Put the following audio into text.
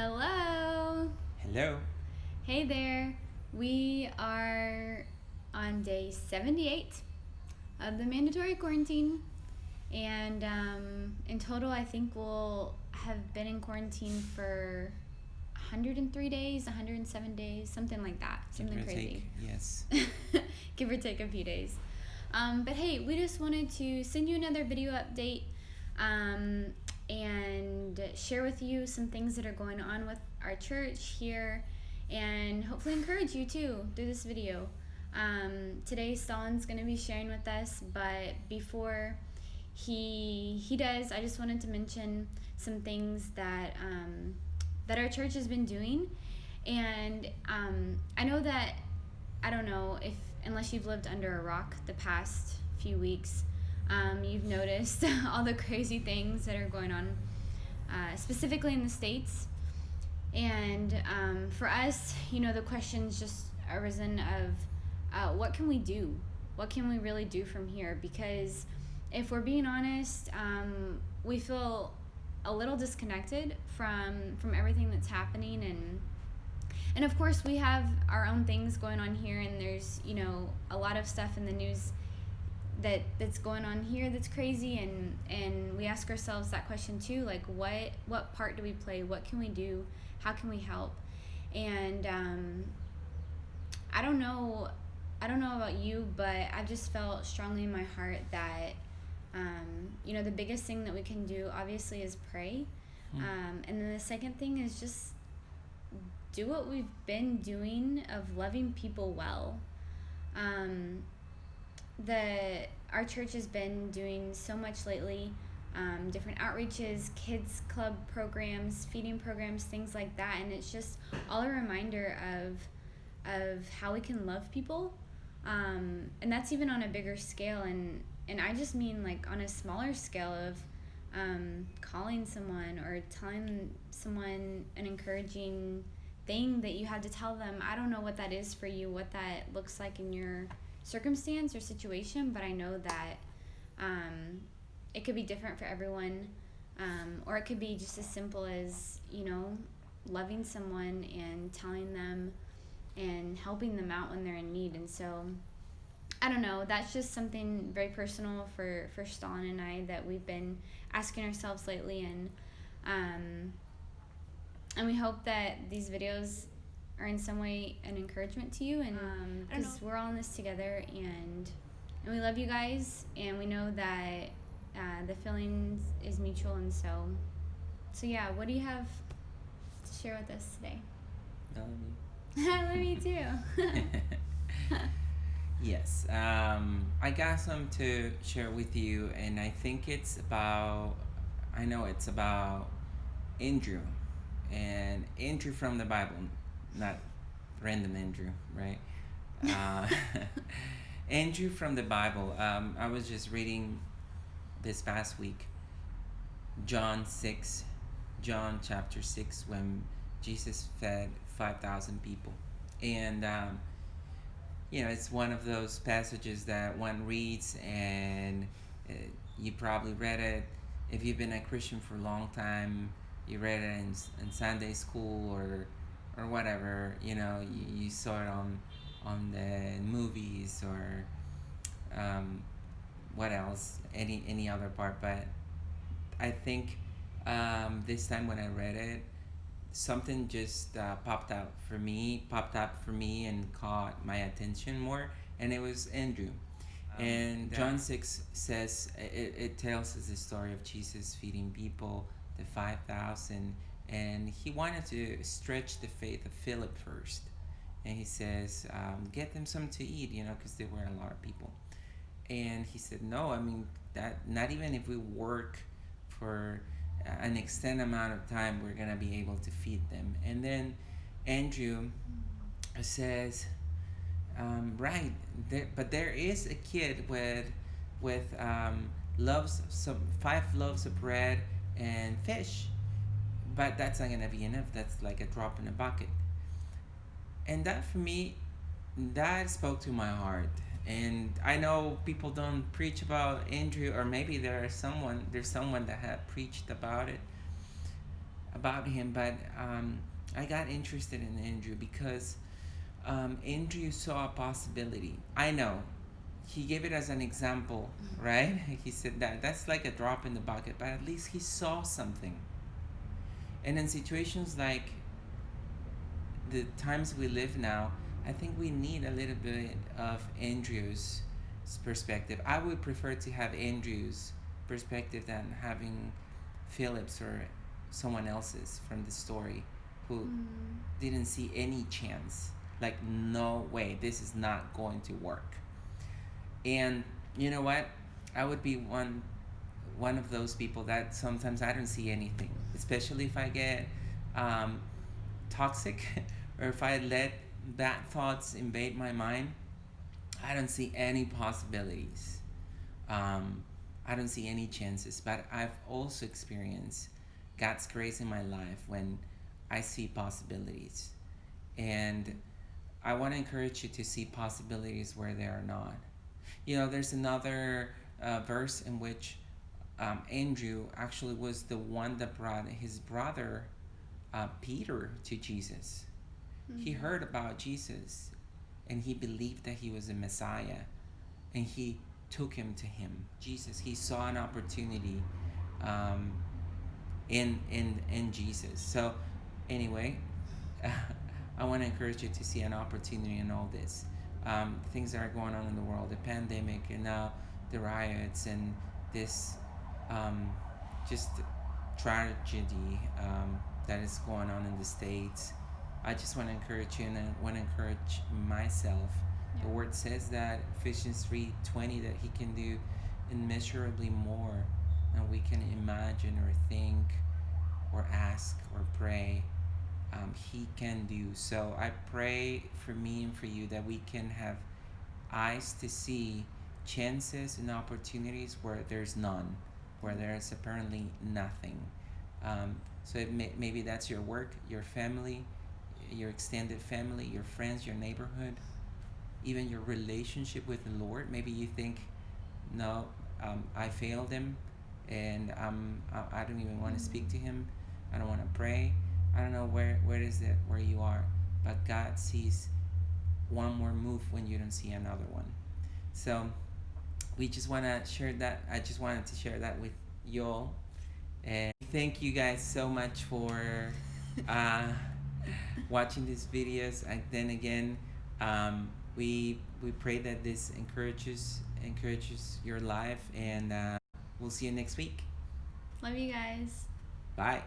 Hello. Hello. Hey there. We are on day 78 of the mandatory quarantine. And in total, I think we'll have been in quarantine for 103 days, 107 days, something like that. Something crazy. Yes. Give or take a few days. But hey, we just wanted to send you another video update um, and share with you some things that are going on with our church here and hopefully encourage you too through this video. Today, Stalin's going to be sharing with us, but before he does, I just wanted to mention some things that that our church has been doing. And I know that, I don't know if, unless you've lived under a rock the past few weeks, you've noticed all the crazy things that are going on, specifically in the States. And for us, the questions just arisen of what can we do? What can we really do from here? Because if we're being honest, we feel a little disconnected from everything that's happening, and of course we have our own things going on here, and there's a lot of stuff in the news that's going on here that's crazy, and we ask ourselves that question too, like what part do we play? What can we do? How can we help? And I don't know about you, but I've just felt strongly in my heart that the biggest thing that we can do obviously is pray. And then the second thing is just do what we've been doing of loving people well. Our church has been doing so much lately, different outreaches, kids club programs, feeding programs, things like that, and it's just all a reminder of how we can love people, and that's even on a bigger scale, and I just mean like on a smaller scale of calling someone or telling someone an encouraging thing that you had to tell them. I don't know what that is for you, what that looks like in your circumstance or situation, but I know that it could be different for everyone, or it could be just as simple as loving someone and telling them and helping them out when they're in need. And so I don't know, that's just something very personal for Stalin and I that we've been asking ourselves lately, and we hope that these videos are in some way an encouragement to you, and because we're all in this together, and we love you guys, and we know that the feelings is mutual. And so yeah, what do you have to share with us today? I love you too. Yes. I got some to share with you, and I think it's about Andrew, and Andrew from the Bible, not random Andrew, right? Andrew from the Bible. I was just reading this past week John chapter 6, when Jesus fed 5,000 people. And it's one of those passages that one reads, and you probably read it. If you've been a Christian for a long time, you read it in Sunday school or whatever. You saw it on the movies, or what else, any other part. But I think this time when I read it, something just popped up for me and caught my attention more, and it was Andrew. And John 6 says, it tells us the story of Jesus feeding people, the 5,000, and he wanted to stretch the faith of Philip first. And he says, get them some to eat, because there were a lot of people. And he said, no, that not even if we work for an extended amount of time, we're going to be able to feed them. And then Andrew says, right, but there is a kid with loaves, some 5 loaves of bread and fish, but that's not going to be enough. That's like a drop in a bucket. And that, for me, that spoke to my heart. And I know people don't preach about Andrew, or maybe there's someone that had preached about it. about him, but I got interested in Andrew because Andrew saw a possibility. I know he gave it as an example, right? He said that that's like a drop in the bucket, but at least he saw something. And in situations like the times we live now, I think we need a little bit of Andrew's perspective. I would prefer to have Andrew's perspective than having Philip's or someone else's from the story who didn't see any chance. Like, no way, this is not going to work. And you know what? I would be one of those people that sometimes I don't see anything, especially if I get um, toxic or if I let bad thoughts invade my mind. I don't see any possibilities. Um, I don't see any chances. But I've also experienced God's grace in my life when I see possibilities. And I want to encourage you to see possibilities where there are not. You know, there's another verse in which Andrew actually was the one that brought his brother Peter to Jesus. He heard about Jesus and he believed that he was a Messiah and he took him to him. Jesus, he saw an opportunity um, in Jesus. So, anyway, I want to encourage you to see an opportunity in all this. Things that are going on in the world, the pandemic, and now the riots, and this just tragedy that is going on in the States. I just want to encourage you, and I want to encourage myself. The word says that Ephesians 3:20 that He can do immeasurably more than we can imagine or think or ask or pray. He can do. So I pray for me and for you that we can have eyes to see chances and opportunities where there's none, where there's apparently nothing. So maybe that's your work, your family, your extended family, your friends, your neighborhood, even your relationship with the Lord. Maybe you think, no, I failed Him, and I don't even want to speak to Him. I don't want to pray. I don't know where is it where you are, but God sees one more move when you don't see another one. So we just want to share that. I just wanted to share that with you all, and thank you guys so much for uh, watching these videos. And then again, we pray that this encourages your life, and we'll see you next week. Love you guys. Bye.